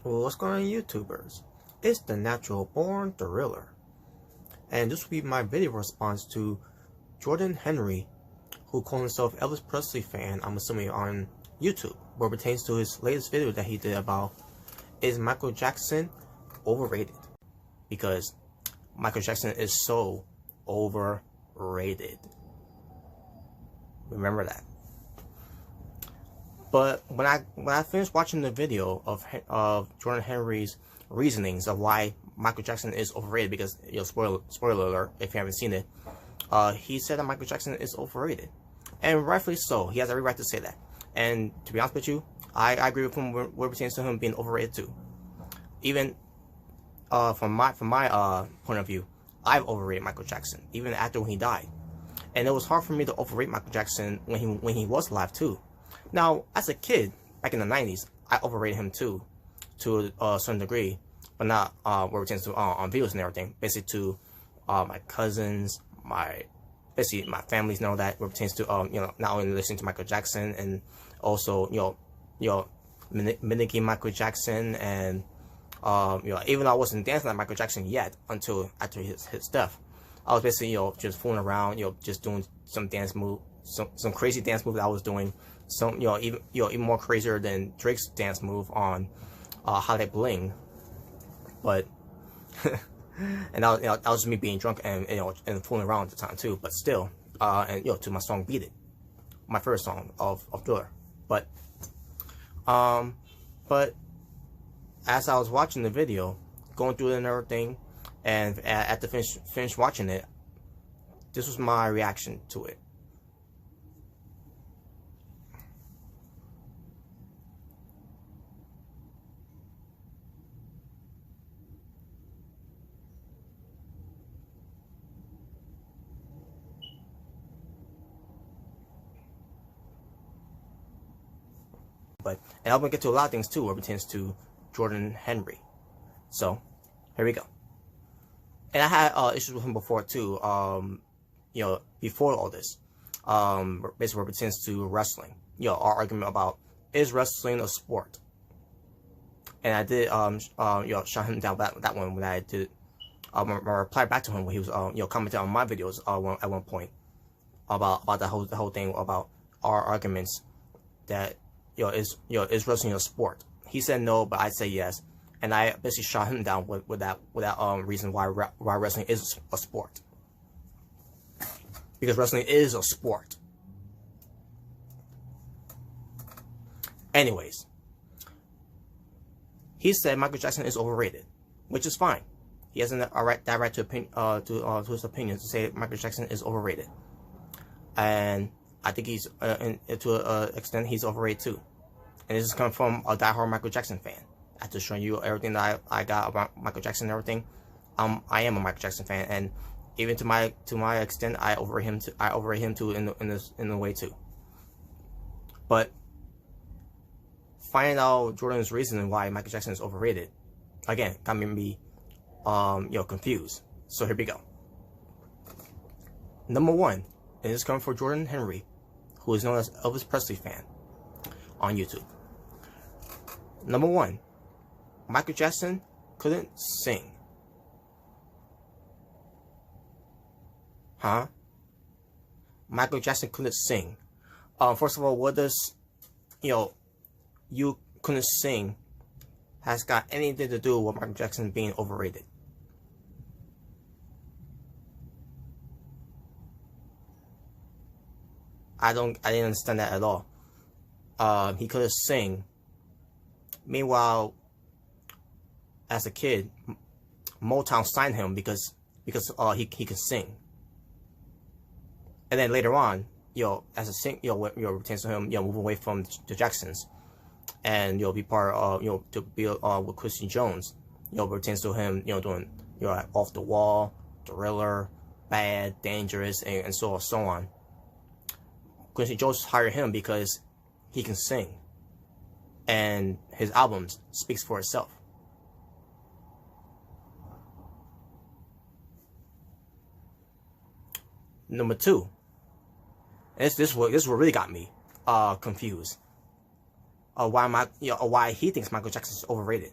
Well, what's going on, YouTubers? It's the Natural Born Thriller, and this will be my video response to Jordan Henry, who called himself Elvis Presley fan, I'm assuming on YouTube, where it pertains to his latest video that he did about, is Michael Jackson overrated? Because Michael Jackson is so overrated. Remember that. But when I finished watching the video of Jordan Henry's reasonings of why Michael Jackson is overrated, because, you know, spoiler alert if you haven't seen it, he said that Michael Jackson is overrated, and rightfully so. He has every right to say that. And to be honest with you, I agree with him where it pertains to him being overrated too. Even from my point of view, I've overrated Michael Jackson even after when he died, and it was hard for me to overrate Michael Jackson when he was alive too. Now, as a kid, back in the 90s, I overrated him too, to a certain degree, but not where it tends to on videos and everything. Basically, to my cousins, my families know that where it tends to you know, not only listening to Michael Jackson and also mimicking Michael Jackson, and you know, even though I wasn't dancing like Michael Jackson yet until after his death, I was basically, just fooling around, just doing some dance move, some crazy dance move that I was doing. Some, even more crazier than Drake's dance move on Holiday Bling. But and that was just me being drunk and and fooling around at the time too. But still, and to my song "Beat It," my first song of Thriller. But as I was watching the video, going through it and everything, and after finish watching it, this was my reaction to it. And I'm gonna get to a lot of things too where it pertains to Jordan Henry. So here we go. And I had issues with him before too. Before all this, basically where it pertains to wrestling. Our argument about, is wrestling a sport? And I did shut him down that one when I did reply back to him when he was commenting on my videos at one point about the whole thing about our arguments that is wrestling a sport. He said no, but I say yes, and I basically shot him down with that reason why wrestling is a sport. Because wrestling is a sport. Anyways, he said Michael Jackson is overrated, which is fine. He has that right to his opinion to say Michael Jackson is overrated, and I think he's to an extent he's overrated too. And this is coming from a diehard Michael Jackson fan. After showing you everything that I got about Michael Jackson and everything, I am a Michael Jackson fan, and even to my extent, I overrate him too in a way too. But finding out Jordan's reason why Michael Jackson is overrated, again, got me confused. So here we go. Number one, and this is coming from Jordan Henry, who is known as Elvis Presley fan on YouTube. Number one, Michael Jackson couldn't sing. Huh? Michael Jackson couldn't sing. First of all, what does you couldn't sing has got anything to do with Michael Jackson being overrated? I didn't understand that at all. He couldn't sing. Meanwhile, as a kid, Motown signed him because he could sing. And then later on, as a pertains to him, move away from the Jacksons, and be part of to be with Quincy Jones, pertains to him, doing Off the Wall, Thriller, Bad, Dangerous, and so on. Quincy Jones hired him because he can sing, and his albums speaks for itself. Number two, and this what really got me confused. Why he thinks Michael Jackson is overrated.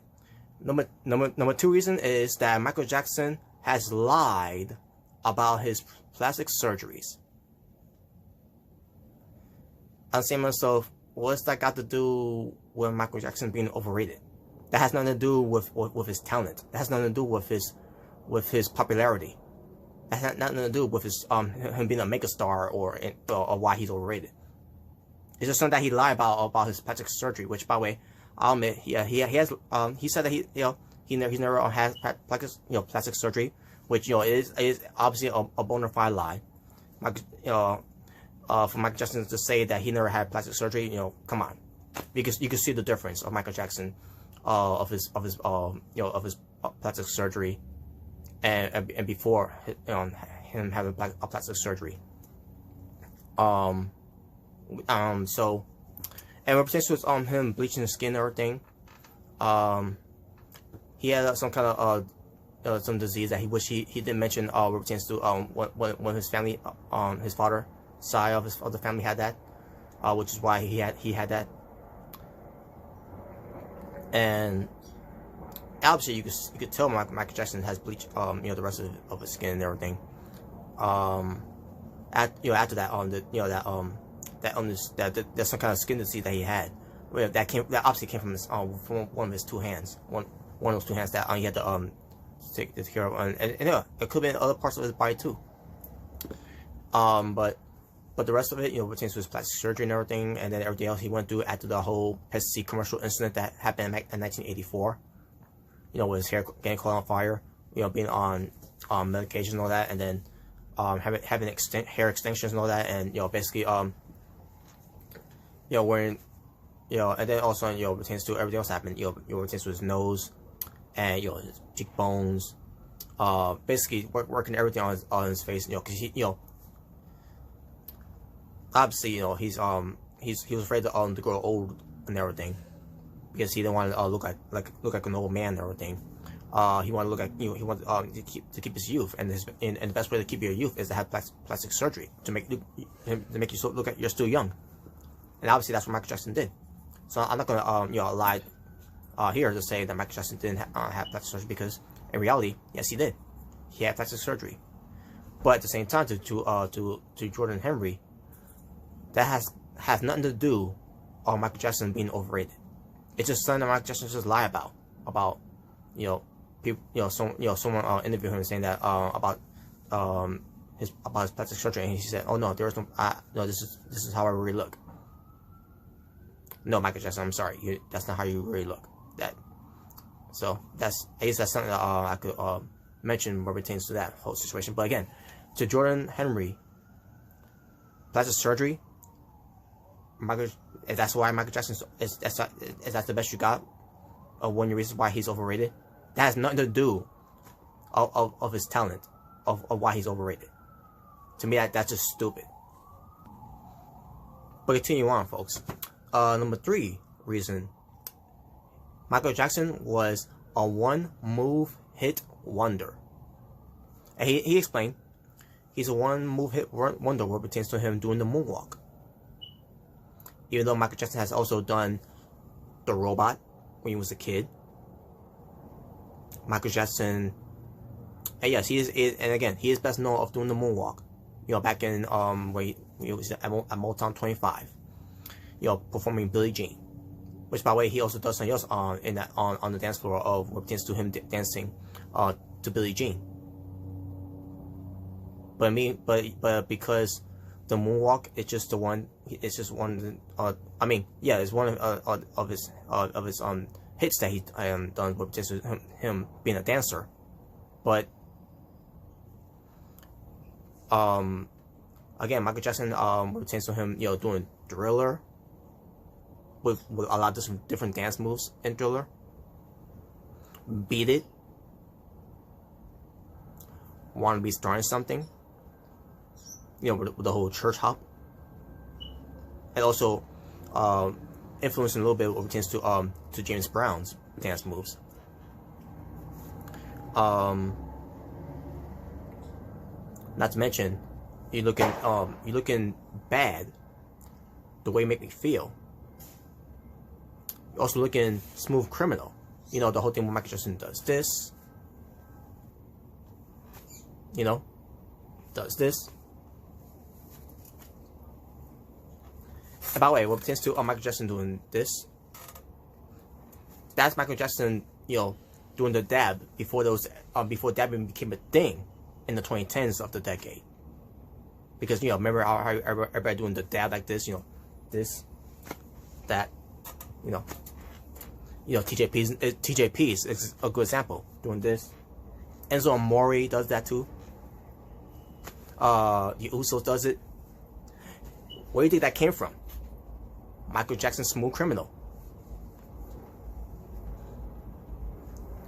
Number two reason is that Michael Jackson has lied about his plastic surgeries. I'm saying to myself, what's that got to do with Michael Jackson being overrated? That has nothing to do with his talent. That has nothing to do with his popularity. That has nothing to do with his him being a megastar or why he's overrated. It's just something that he lied about his plastic surgery. Which, by the way, I'll admit, he has he said that he's never had plastic surgery, which is obviously a bona fide lie. For Michael Jackson to say that he never had plastic surgery, come on, because you can see the difference of Michael Jackson, of his plastic surgery, and before him having a plastic surgery. So, and what pertains to him bleaching his skin and everything, he had some kind of some disease that he didn't mention. What pertains to when his family, his father side of the family had that, which is why he had that. And obviously, you could tell Michael Jackson has bleached the rest of his skin and everything. After that there's some kind of skin disease that he had. That obviously came from one of his two hands. One of those two hands that he had to take care of, and it could have been other parts of his body too. But the rest of it, pertains to his plastic surgery and everything, and then everything else he went through after the whole Pepsi commercial incident that happened in 1984. With his hair getting caught on fire, being on medication and all that, and then having hair extensions and all that, and basically wearing, and then also pertains to everything else happened. Pertains to his nose and his cheekbones, basically working everything on his face, because he obviously, he was afraid to grow old and everything, because he didn't want to look like an old man and everything. He wanted to look like he wanted to keep his youth, and the best way to keep your youth is to have plastic surgery to make you look like you're still young. And obviously, that's what Michael Jackson did. So I'm not gonna lie here to say that Michael Jackson didn't have plastic surgery, because in reality, yes, he did. He had plastic surgery, but at the same time, to Jordan Henry, that has nothing to do with Michael Jackson being overrated. It's just something that Michael Jackson just lie about people, someone interviewed him saying that about his plastic surgery, and he said, "Oh no, there's no, this is how I really look." No, Michael Jackson, I'm sorry, that's not how you really look. So I guess that's something that I could mention what pertains to that whole situation. But again, to Jordan Henry, plastic surgery, if that's why Michael Jackson is that the best you got, or one of the reasons why he's overrated, that has nothing to do of his talent, of why he's overrated. To me, that's just stupid. But continue on, folks. Number 3 reason, Michael Jackson was a one-move hit wonder. And he explained, he's a one-move hit wonder what pertains to him doing the moonwalk. Even though Michael Jackson has also done the robot when he was a kid. Michael Jackson, and yes, he is best known of doing the moonwalk. Back in when he was at Motown 25. Performing Billie Jean, which by the way he also does something else on the dance floor of what pertains to him dancing to Billie Jean. But because the moonwalk, it's just one. It's one of his hits that he done with just him being a dancer. But again, Michael Jackson pertains to him doing Thriller with a lot of different dance moves in Thriller. Beat It, Wanna Be Starting Something, with the whole church hop, and also influencing a little bit what pertains to James Brown's dance moves. Not to mention, you looking bad, the way you make me feel. You're also looking Smooth Criminal. You know, the whole thing when Michael Jackson does this. You know, does this. And by the way, what pertains to Michael Jackson doing this, that's Michael Jackson, you know, doing the dab before those, before dabbing became a thing in the 2010s of the decade. Because, you know, remember how everybody doing the dab like this, you know, this, that, you know, TJP's is a good example, doing this. Enzo Amore does that too. The Usos does it. Where do you think that came from? Michael Jackson's Smooth Criminal.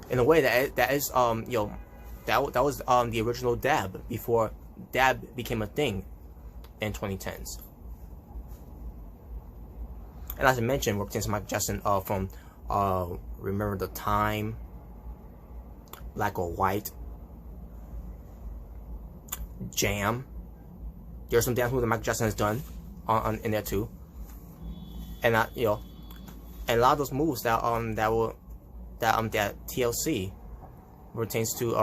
In a way, that is you know, that was the original dab before dab became a thing in 2010s. And as I mentioned, we're pertaining to Michael Jackson from Remember the Time, Black or White, Jam. There's some dance moves that Michael Jackson has done in there too. And you know, and a lot of those moves that TLC pertains to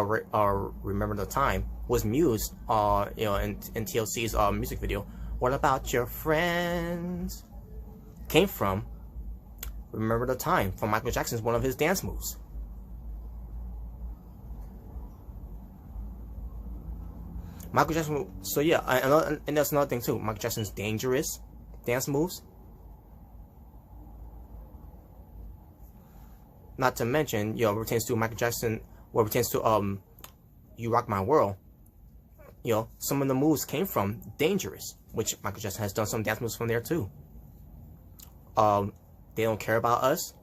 Remember the Time was mused you know, in TLC's music video. What About Your Friends came from Remember the Time from Michael Jackson's one of his dance moves. Michael Jackson, so yeah, and that's another thing too. Michael Jackson's Dangerous dance moves. Not to mention, you know, pertains to Michael Jackson, what pertains to You Rock My World. You know, some of the moves came from Dangerous, which Michael Jackson has done some dance moves from there too. They Don't Care About Us.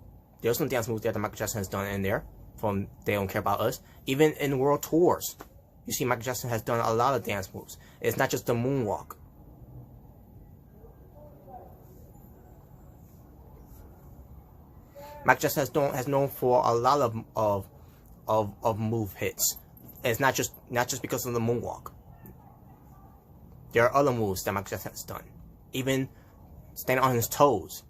There's some dance moves there that Michael Jackson has done in there from They Don't Care About Us. Even in world tours, you see Michael Jackson has done a lot of dance moves. It's not just the moonwalk. Michael Jackson has known for a lot of move hits. And it's not just because of the moonwalk. There are other moves that Michael Jackson has done. Even standing on his toes.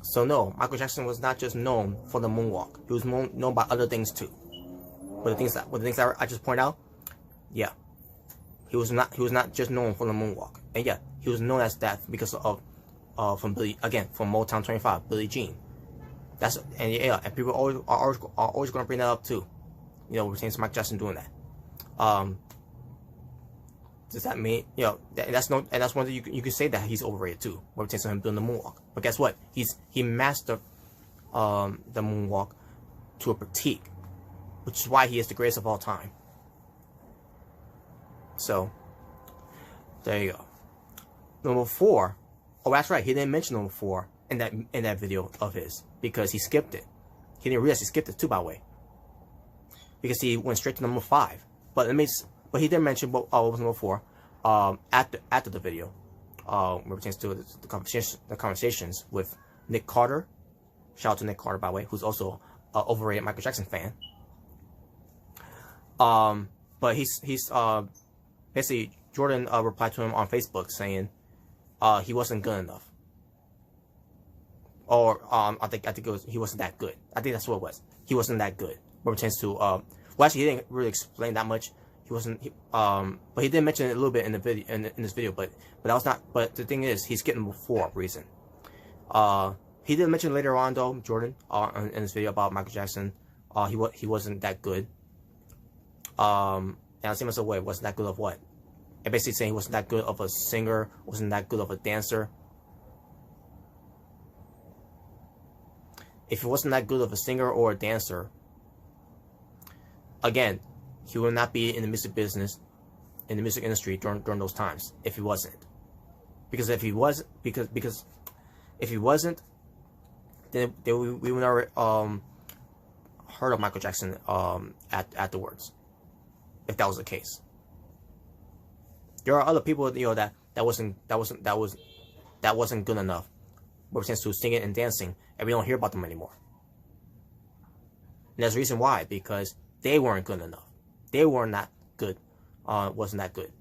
So no, Michael Jackson was not just known for the moonwalk. He was known by other things too. But the things that I just point out, yeah. He was not just known for the moonwalk. And yeah, he was known as that because of from Motown 25, Billie Jean. And people are always going to bring that up too. You know, we're saying Michael Jackson doing that. Does that mean, you know, that's one thing you can say that he's overrated too. We're saying him doing the moonwalk. But guess what? He mastered the moonwalk to a critique, which is why he is the greatest of all time. So, there you go. Number 4. Oh, that's right. He didn't mention number 4 in that video of his because he skipped it. He didn't realize he skipped it too, by the way, because he went straight to number 5. But he did mention what was number 4 after the video, where it pertains to the conversations with Nick Carter. Shout out to Nick Carter, by the way, who's also an overrated Michael Jackson fan. But he's basically, Jordan replied to him on Facebook saying he wasn't good enough. Or I think it was he wasn't that good. I think that's what it was. He wasn't that good. What pertains to well, actually, he didn't really explain that much. He wasn't. But he did mention it a little bit in the video in this video. But that was not. But the thing is, he's getting for a reason. He did mention later on though, Jordan, in this video about Michael Jackson. He wasn't that good. And I see myself, wait, wasn't that good of what? And basically saying he wasn't that good of a singer, wasn't that good of a dancer. If he wasn't that good of a singer or a dancer, again, he would not be in the music business, in the music industry during those times. If he wasn't, because if he was, because if he wasn't, then we would never heard of Michael Jackson afterwards. If that was the case, there are other people, you know, that wasn't good enough when it comes to singing and dancing, and we don't hear about them anymore. And there's a reason why, because they weren't good enough. They were not good. Wasn't that good.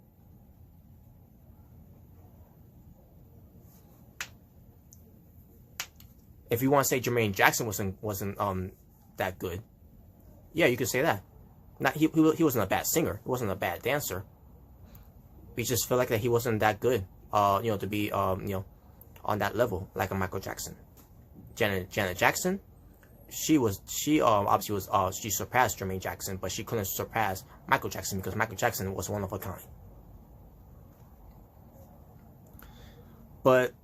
If you want to say Jermaine Jackson wasn't that good, yeah, you could say that. Not he wasn't a bad singer. He wasn't a bad dancer. We just feel like that he wasn't that good. To be on that level like a Michael Jackson. Janet Jackson, she obviously was she surpassed Jermaine Jackson, but she couldn't surpass Michael Jackson because Michael Jackson was one of a kind. But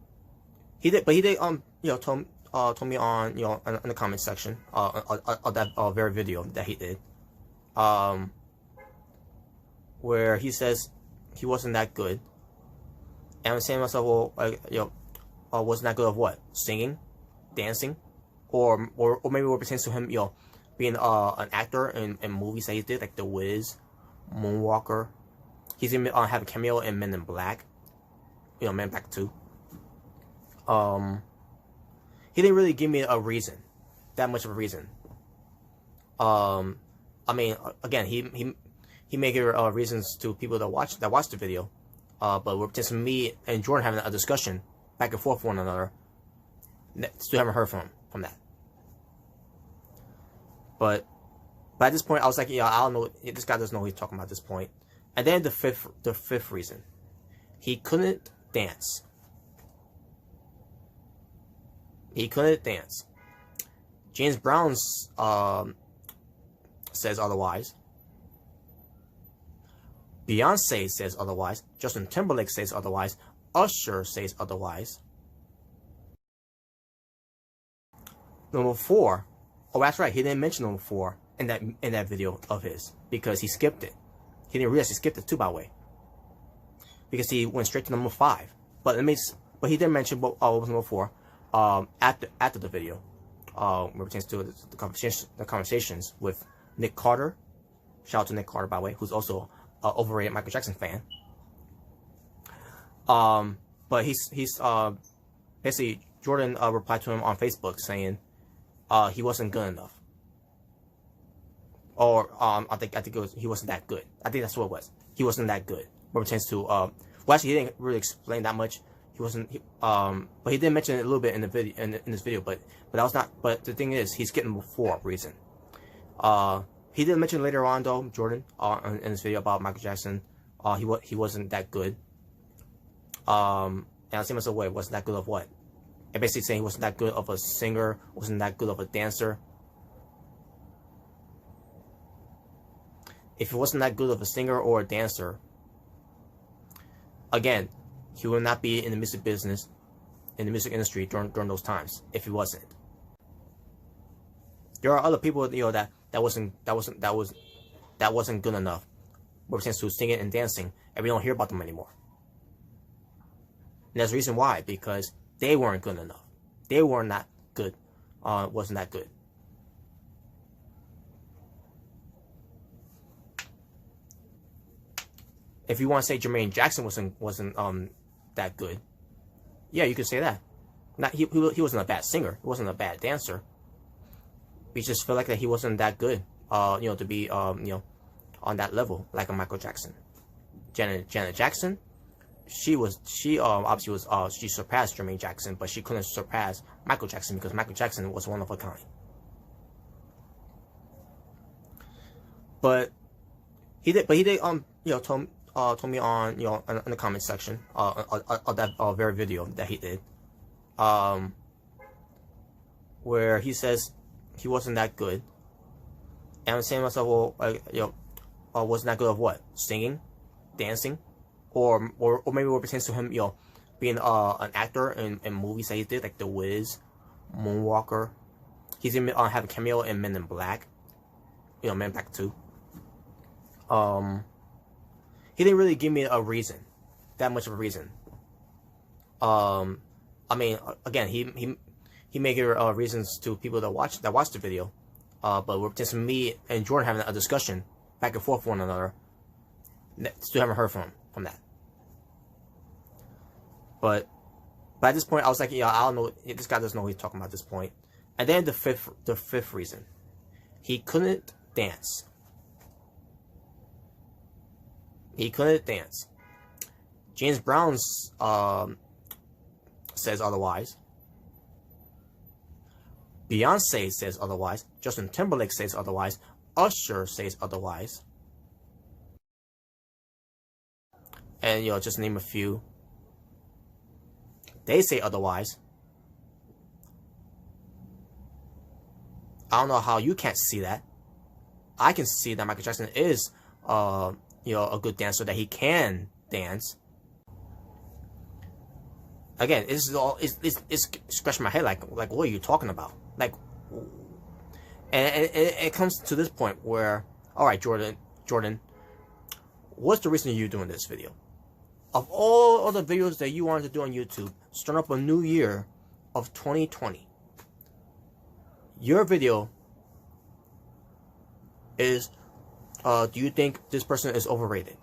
he did told me on in the comment section of that very video that he did, where he says he wasn't that good, and I'm saying to myself, well, wasn't that good of what? Singing, dancing, or maybe what pertains to him, being an actor in movies that he did, like The Wiz, Moonwalker. He's even have a cameo in Men in Black, Men in Black 2. He didn't really give me a reason, that much of a reason. I mean, again, he may give reasons to people that watch the video, but we're just me and Jordan having a discussion back and forth with one another. Still haven't heard from that. But at this point, I was like, I don't know. This guy doesn't know what he's talking about at this point. And then the fifth reason, he couldn't dance. He couldn't dance. James Brown says otherwise. Beyonce says otherwise. Justin Timberlake says otherwise. Usher says otherwise. Number 4. Oh, that's right. He didn't mention number 4 in that video of his because he skipped it. He didn't realize he skipped it too, by the way, because he went straight to number 5. But he did mention what was number 4 after the video. Pertains to the conversations with Nick Carter. Shout out to Nick Carter, by the way, who's also an overrated Michael Jackson fan. But he's basically Jordan replied to him on Facebook saying he wasn't good enough, or I think it was he wasn't that good. I think that's what it was. He wasn't that good. What pertains to well, actually he didn't really explain that much. He wasn't. But he did mention it a little bit in the video in this video. But that was not. But the thing is, he's getting before reason. He did mention later on though, Jordan, in this video about Michael Jackson. He wasn't that good. And I see myself, wait, wasn't that good of what? And basically saying he wasn't that good of a singer, wasn't that good of a dancer. If he wasn't that good of a singer or a dancer, again, he would not be in the music business, in the music industry during those times. If he wasn't, there are other people, that wasn't good enough. When it comes to singing and dancing, and we don't hear about them anymore. And that's the reason why, because they weren't good enough. They were not good. Wasn't that good. If you want to say Jermaine Jackson wasn't that good, yeah, you could say that. Not he wasn't a bad singer. He wasn't a bad dancer. We just feel like that he wasn't that good. To be on that level like a Michael Jackson. Janet Jackson, she obviously was she surpassed Jermaine Jackson, but she couldn't surpass Michael Jackson because Michael Jackson was one of a kind. But he did told me on in the comment section of that very video that he did, where he says he wasn't that good, and I'm saying to myself, well, wasn't that good of what? Singing, dancing, or maybe what pertains to him, being an actor in movies that he did, like The Wiz, Moonwalker. He's even have a cameo in Men in Black, Men in Black 2. He didn't really give me a reason, that much of a reason. I mean, again, he may give reasons to people that watch the video, but we're just me and Jordan having a discussion back and forth with one another. Still haven't heard from that. But at this point, I was like, I don't know. This guy doesn't know what he's talking about at this point. And then the fifth reason, he couldn't dance. He couldn't dance. James Brown says otherwise. Beyonce says otherwise. Justin Timberlake says otherwise. Usher says otherwise. And just name a few. They say otherwise. I don't know how you can't see that. I can see that Michael Jackson is a good dancer, that he can dance. Again, it's scratching my head like what are you talking about? Like, and it comes to this point where, all right, Jordan, what's the reason you're doing this video? Of all other videos that you wanted to do on YouTube, start up a new year of 2020, your video is, do you think this person is overrated?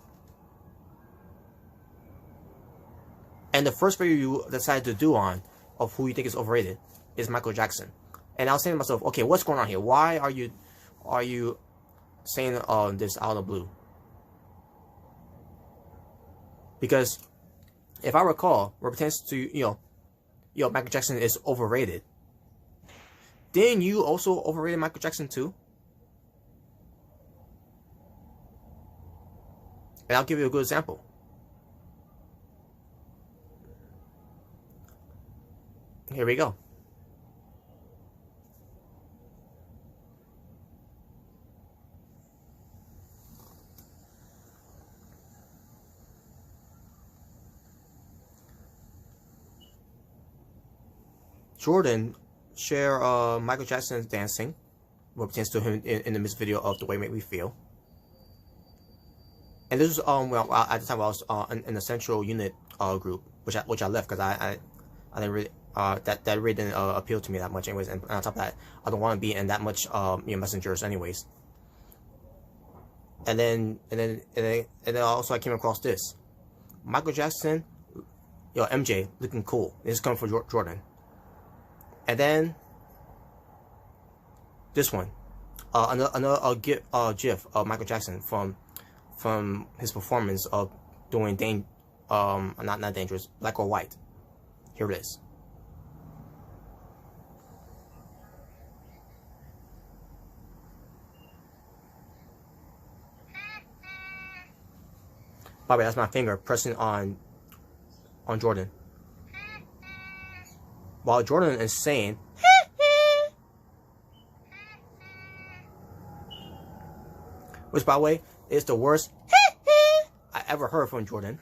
And the first video you decided to do of who you think is overrated is Michael Jackson. And I was saying to myself, okay, what's going on here? Why are you saying this out of the blue? Because if I recall, where it pertains to Michael Jackson is overrated. Didn't you also overrated Michael Jackson too? And I'll give you a good example. Here we go. Jordan share Michael Jackson's dancing, what pertains to him in the music video of "The Way You Make Me Feel." And this was well, at the time I was in the Central Unit group, which I left because I didn't really that really didn't appeal to me that much anyways. And on top of that, I don't want to be in that much messengers anyways. And then also I came across this Michael Jackson, MJ looking cool. This is coming from Jordan. And then this one, another GIF of Michael Jackson from his performance of doing not Dangerous, Black or White. Here it is. By the way, that's my finger pressing on Jordan. While Jordan is saying, which by the way is the worst I ever heard from Jordan.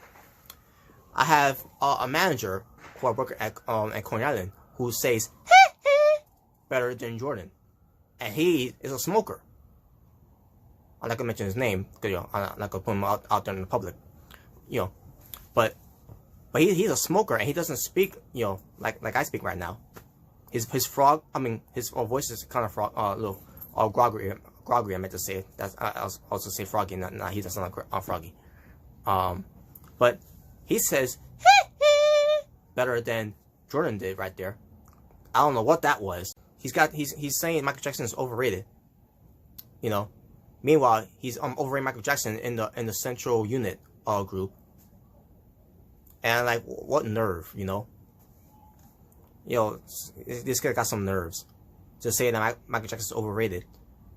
I have a manager who I work at Coney Island who says better than Jordan, and he is a smoker. I'm not gonna mention his name because I'm not gonna put him out there in the public, but he's a smoker and he doesn't speak like I speak right now. His voice is kind of a little groggy. I meant to say that's I was also say froggy. Not he doesn't like froggy. But he says better than Jordan did right there. I don't know what that was. He's saying Michael Jackson is overrated. Meanwhile, he's overrating Michael Jackson in the Central Unit group. And like, what nerve, this guy got some nerves to say that Michael Jackson is overrated,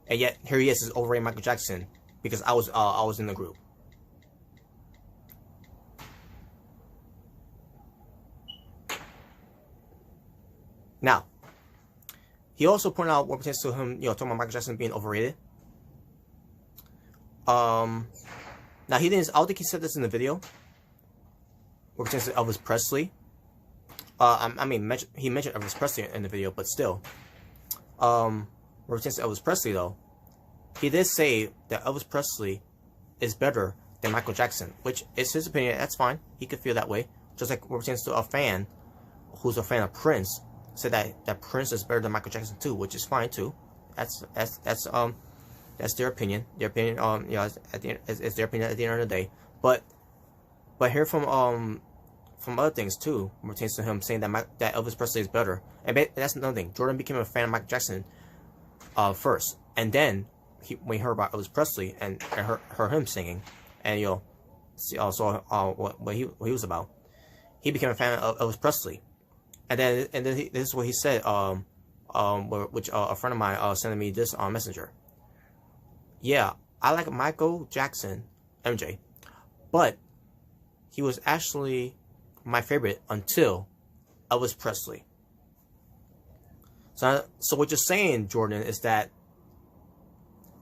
and yet here he is overrating Michael Jackson because I was in the group. Now, he also pointed out what pertains to him, talking about Michael Jackson being overrated. Now he didn't. I don't think he said this in the video. What pertains to Elvis Presley. He mentioned Elvis Presley in the video, but still. What pertains to Elvis Presley, though, he did say that Elvis Presley is better than Michael Jackson, which is his opinion. That's fine. He could feel that way. Just like what pertains to a fan who's a fan of Prince, said that Prince is better than Michael Jackson too, which is fine too. That's their opinion. Their opinion, it's their opinion at the end of the day. But hear from other things too, pertains to him saying that Elvis Presley is better, and that's another thing. Jordan became a fan of Michael Jackson first, and then when he heard about Elvis Presley and heard him singing, and saw what he was about, he became a fan of Elvis Presley, and then this is what he said which a friend of mine sent me this on Messenger. Yeah, I like Michael Jackson, MJ, but he was actually my favorite until Elvis Presley. So what you're saying, Jordan, is that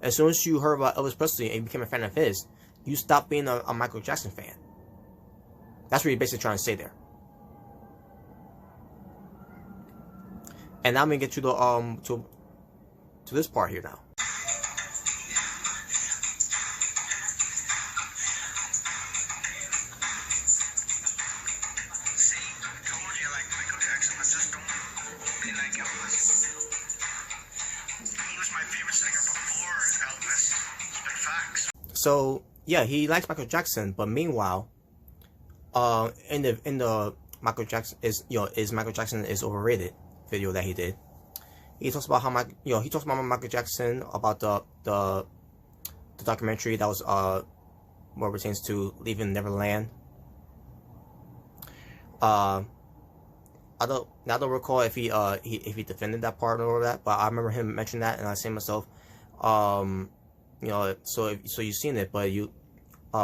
as soon as you heard about Elvis Presley and you became a fan of his, you stopped being a Michael Jackson fan. That's what you're basically trying to say there. And now I'm gonna get to the to this part here now. So yeah, he likes Michael Jackson, but meanwhile, in the Michael Jackson is Michael Jackson is overrated video that he did, he talks about how he talks about Michael Jackson, about the documentary that was what pertains to Leaving Neverland. I don't recall if he defended that part or that, but I remember him mentioning that, and I say to myself, so you've seen it, but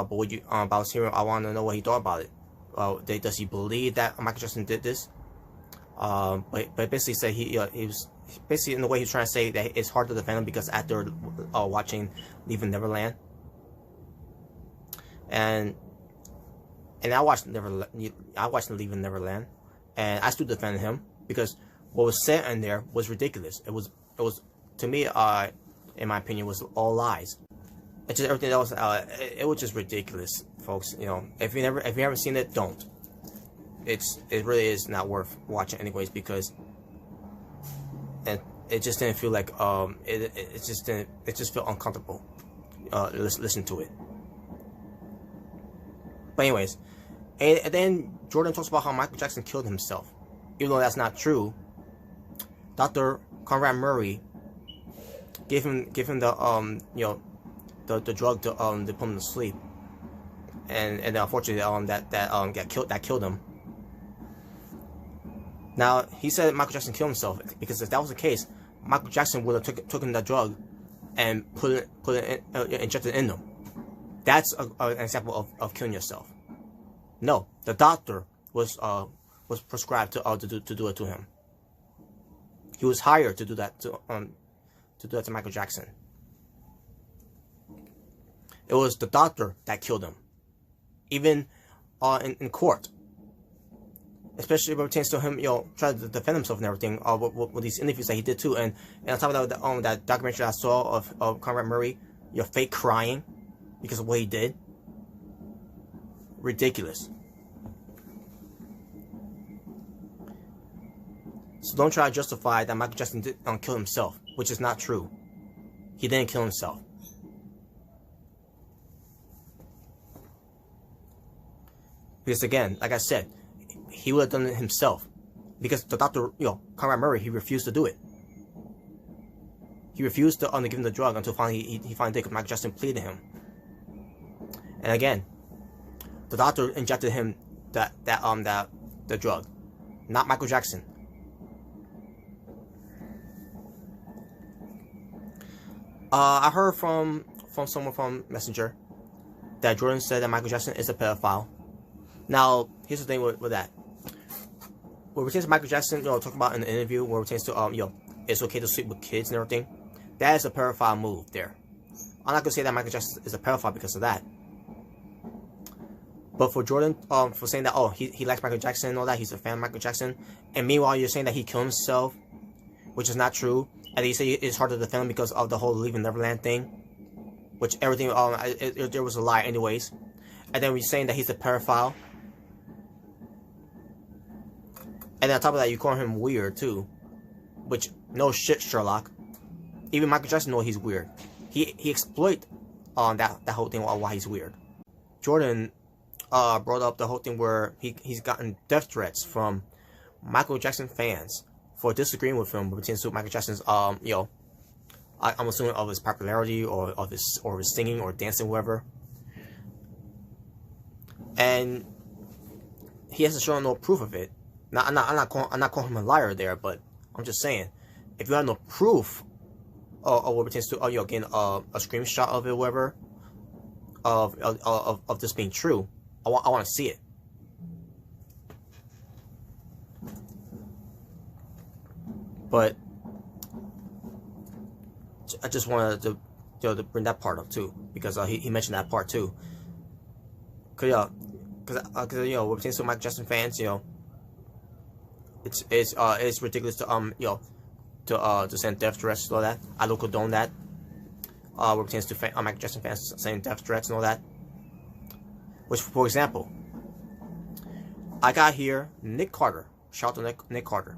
what you about hearing, I want to know what he thought about it. Does he believe that Michael Jackson did this? But basically said he was basically, in the way he's trying to say that it's hard to defend him because after watching Leaving Neverland, and I watched Leaving Neverland, and I still defended him because what was said in there was ridiculous. It was to me, in my opinion, was all lies. It's just everything else. It was just ridiculous, folks. If you haven't seen it, don't. It really is not worth watching anyways, because it just didn't feel like it just felt uncomfortable. Listen to it. But anyways, and then Jordan talks about how Michael Jackson killed himself, even though that's not true. Dr. Conrad Murray gave him the the drug to put him to sleep, and unfortunately that killed him. Now he said Michael Jackson killed himself because if that was the case, Michael Jackson would have taken that drug and injected in him. That's an example of killing yourself. No, the doctor was prescribed to do it to him. He was hired to do that to Michael Jackson. It was the doctor that killed him, even in court. Especially when it pertains to him, trying to defend himself and everything, with these interviews that he did too, and on top of that, that documentary I saw of Conrad Murray, fake crying because of what he did. Ridiculous. So don't try to justify that Michael Jackson did kill himself, which is not true. He didn't kill himself. Because again, like I said, he would have done it himself. Because the doctor, Conrad Murray, he refused to do it. He refused to give him the drug until finally he finally did, because Michael Jackson pleaded him. And again, the doctor injected him the drug, not Michael Jackson. I heard from someone from Messenger that Jordan said that Michael Jackson is a pedophile. Now, here's the thing with that. What pertains to Michael Jackson, talking about in the interview, where it pertains to it's okay to sleep with kids and everything, that is a pedophile move there. I'm not gonna say that Michael Jackson is a pedophile because of that. But for Jordan, for saying that he likes Michael Jackson and all that, he's a fan of Michael Jackson, and meanwhile you're saying that he killed himself, which is not true, and you say it's hard to defend him because of the whole Leaving Neverland thing, which everything there was a lie anyways, and then we're saying that he's a pedophile, and on top of that you call him weird too, which no shit, Sherlock. Even Michael Jackson knows he's weird. He exploit that whole thing why he's weird. Jordan brought up the whole thing where he's gotten death threats from Michael Jackson fans for disagreeing with him pertaining to Michael Jackson's I'm assuming of his popularity or of his singing or dancing, whatever. And he hasn't shown no proof of it. Now I'm not calling him a liar there, but I'm just saying if you have no proof of what pertains to, you know, again, a screenshot of it, whatever, of this being true, I want to see it. But I just wanted to, you know, to bring that part up too, because he mentioned that part too. Cause you know, what pertains to Michael Jackson fans, you know, it's ridiculous to you know, to send death threats and all that. I don't condone that. What pertains to Michael Jackson fans sending death threats and all that. Which, for example, I got here Nick Carter. Shout out to Nick Carter.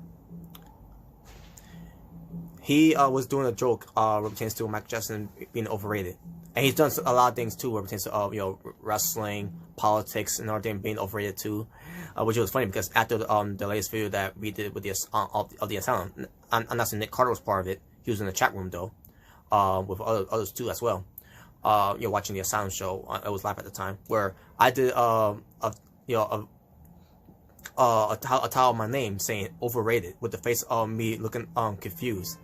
He was doing a joke what pertains to Michael Jackson being overrated, and he's done a lot of things too what pertains to you know, wrestling, politics, and everything being overrated too, which was funny because after the latest video that we did with the of the Asylum, I'm not saying Nick Carter was part of it. He was in the chat room though, with others too as well. You know, watching the Asylum show, it was live at the time, where I did you know, a tile of my name saying overrated with the face of me looking confused.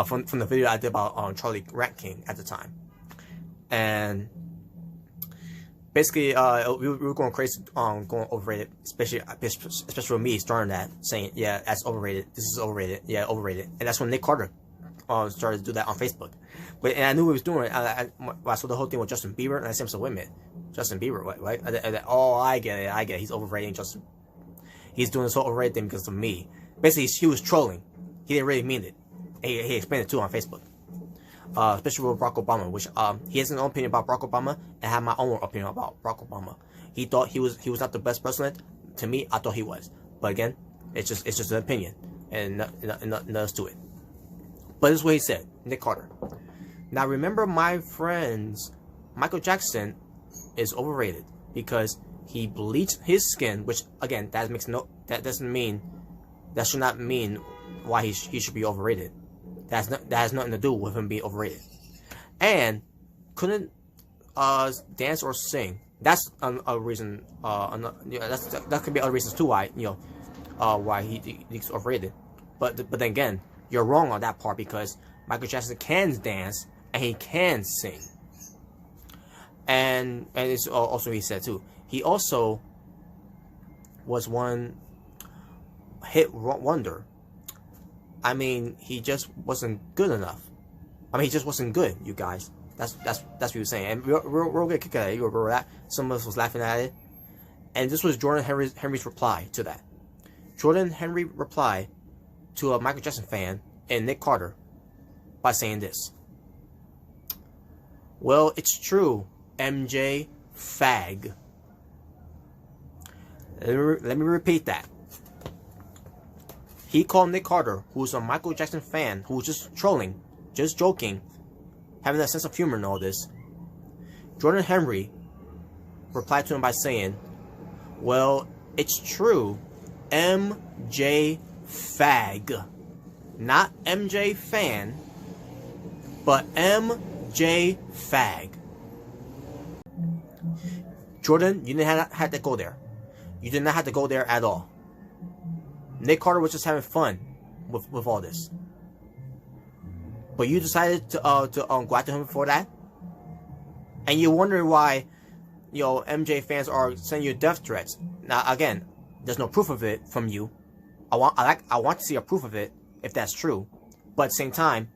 From the video I did about Charlie Rat King at the time, and basically we were going crazy going overrated, especially with me starting that, saying yeah, that's overrated, this is overrated, yeah, overrated. And that's when Nick Carter started to do that on Facebook. But and I knew he was doing it. I saw the whole thing with Justin Bieber, and I said, so wait a minute, Justin Bieber, right? Oh, I get it, he's overrating Justin. He's doing this whole overrated thing because of me. Basically, he was trolling. He didn't really mean it. He explained it too on Facebook, especially with Barack Obama, which he has an own opinion about Barack Obama, and I have my own opinion about Barack Obama. He thought he was not the best president. To me, I thought he was, but again, it's just an opinion, and nothing else to it. But this is what he said, Nick Carter. Now remember, my friends, Michael Jackson is overrated because he bleached his skin, which again, that should not mean why he should be overrated. That has nothing to do with him being overrated. And couldn't dance or sing. That's a reason. That could be other reasons too why, you know, why he's overrated. But then again, you're wrong on that part, because Michael Jackson can dance and he can sing. And it's also, he said too, he also was one hit wonder. I mean, he just wasn't good enough. I mean, he just wasn't good, you guys. That's what he was saying. And we'll get kicked out of it. You remember that? Some of us was laughing at it. And this was Jordan Henry's reply to that. Jordan Henry replied to a Michael Jackson fan and Nick Carter by saying this. Well, it's true, MJ fag. Let me repeat that. He called Nick Carter, who's a Michael Jackson fan, who was just trolling, just joking, having that sense of humor and all this. Jordan Henry replied to him by saying, well, it's true, MJ fag. Not MJ fan, but MJ fag. Jordan, you didn't have to go there. You did not have to go there at all. Nick Carter was just having fun with all this. But you decided to go after him for that? And you're wondering why, you know, MJ fans are sending you death threats. Now, again, there's no proof of it from you. I want to see a proof of it, if that's true. But at the same time,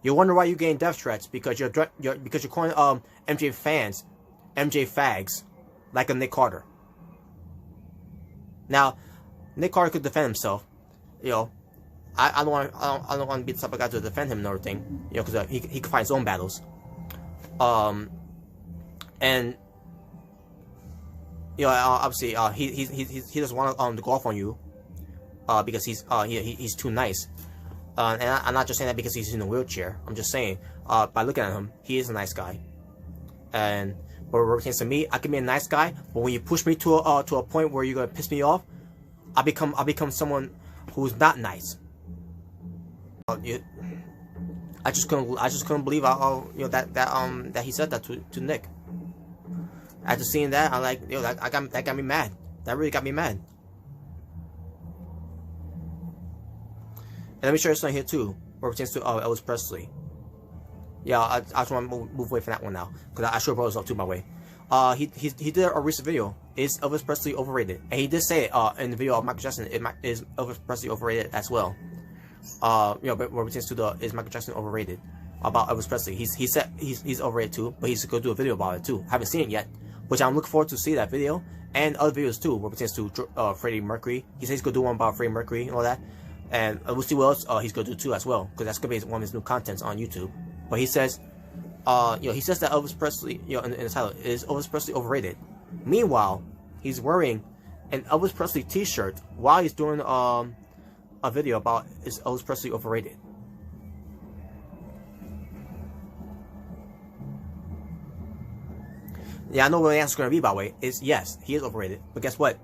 you wonder why you're getting death threats, because you're calling MJ fans MJ fags, like a Nick Carter. Now, Nick Carter could defend himself. You know, I don't want to be the type of guy to defend him and everything. You know, because he could fight his own battles. And you know, obviously, he doesn't want to go off on you, because he's too nice. And I'm not just saying that because he's in a wheelchair. I'm just saying, by looking at him, he is a nice guy. And but when it pertains to me, I can be a nice guy, but when you push me to a point where you're gonna piss me off, I become someone who's not nice. I just couldn't believe that he said that to Nick. After seeing that, I'm like, yo, that got me mad. That really got me mad. And let me show you something here too, where it pertains to Elvis Presley. Yeah, I just want to move away from that one now, because I should have brought this up too, by the way. He did a recent video. Is Elvis Presley overrated? And he did say in the video of Michael Jackson, is Elvis Presley overrated as well? You know, but where it pertains to the is Michael Jackson overrated? About Elvis Presley, he said he's overrated too, but he's gonna do a video about it too. Haven't seen it yet, which I'm looking forward to see that video and other videos too, where it pertains to Freddie Mercury. He says he's gonna do one about Freddie Mercury and all that, and we'll see what else he's gonna do too as well, because that's gonna be one of his new contents on YouTube. But he says, you know, he says that Elvis Presley, you know, in the title, is Elvis Presley overrated. Meanwhile, he's wearing an Elvis Presley T-shirt while he's doing a video about is Elvis Presley overrated. Yeah, I know what the answer's gonna be, by the way. Is yes, he is overrated. But guess what?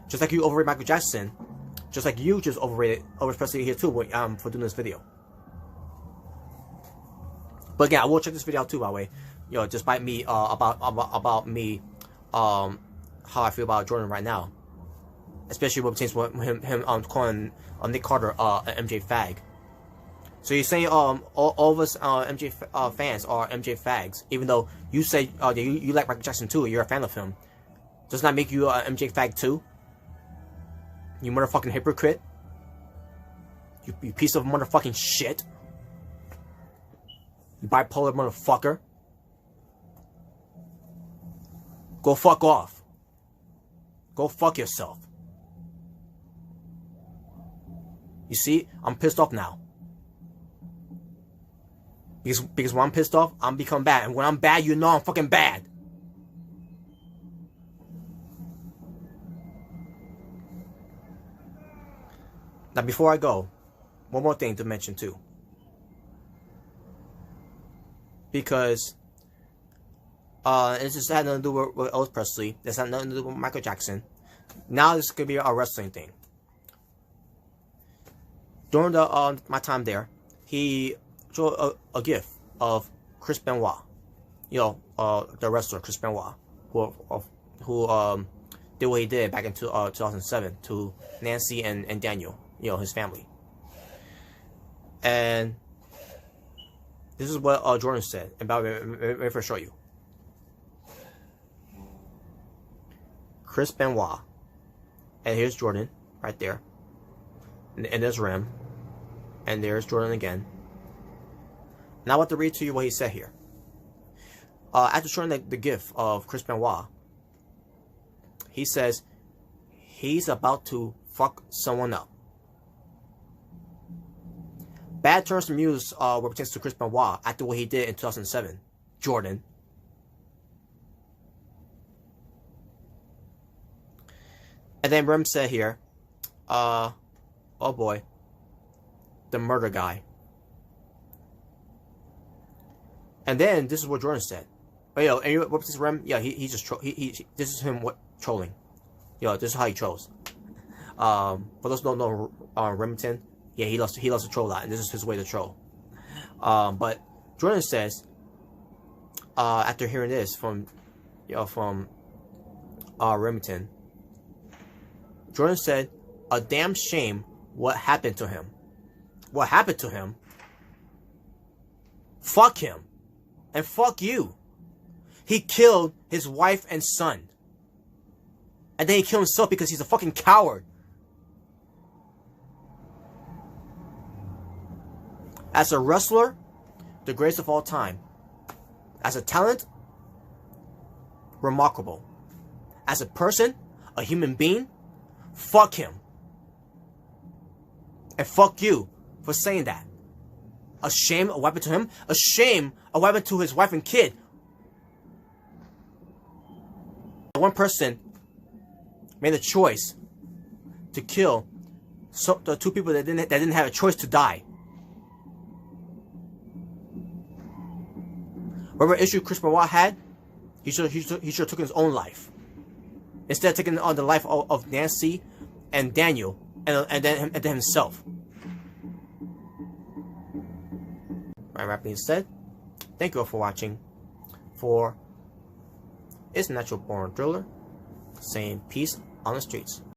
Just like you overrated Michael Jackson, just like you just overrated Elvis Presley here too, for doing this video. But again, I will check this video out too, by the way. You know, despite me about me how I feel about Jordan right now, especially what pertains to him calling Nick Carter an MJ fag. So you're saying all of us MJ fans are MJ fags, even though you say you like Michael Jackson too, you're a fan of him. Does that make you an MJ fag too? You motherfucking hypocrite. You piece of motherfucking shit. You bipolar motherfucker. Go fuck off. Go fuck yourself. You see, I'm pissed off now. Because when I'm pissed off, I'm become bad. And when I'm bad, you know I'm fucking bad. Now, before I go, one more thing to mention too. Because this just had nothing to do with Elvis Presley. This had nothing to do with Michael Jackson. Now this could be a wrestling thing. During my time there, he showed a gif of Chris Benoit, you know, the wrestler Chris Benoit, who did what he did back in 2007 to Nancy and Daniel, you know, his family. And this is what Jordan said. And let me first show you. Chris Benoit, and here's Jordan right there, and there's Rem, and there's Jordan again. Now I want to read to you what he said here. After showing the gif of Chris Benoit, he says he's about to fuck someone up. Bad terms from use what pertains to Chris Benoit after what he did in 2007. Jordan. And then Rem said here, oh boy, the murder guy. And then this is what Jordan said. Oh, yo, and what this Rem? Yeah, he just this is him trolling. Yo, this is how he trolls. For those who don't know Remington, yeah, he loves to troll that, and this is his way to troll. But Jordan says, after hearing this from Remington, Jordan said, "A damn shame what happened to him. What happened to him? Fuck him. And fuck you. He killed his wife and son. And then he killed himself because he's a fucking coward. As a wrestler, the greatest of all time. As a talent, remarkable. As a person, a human being, fuck him. And fuck you for saying that. A shame, a weapon to him. A shame, a weapon to his wife and kid. One person made a choice to kill the two people that didn't have a choice to die. Whatever issue Chris Benoit had, he should have taken his own life. Instead of taking on the life of Nancy and Daniel and then himself. Right, that being said, thank you all for watching. For It's Natural Born Driller, saying peace on the streets.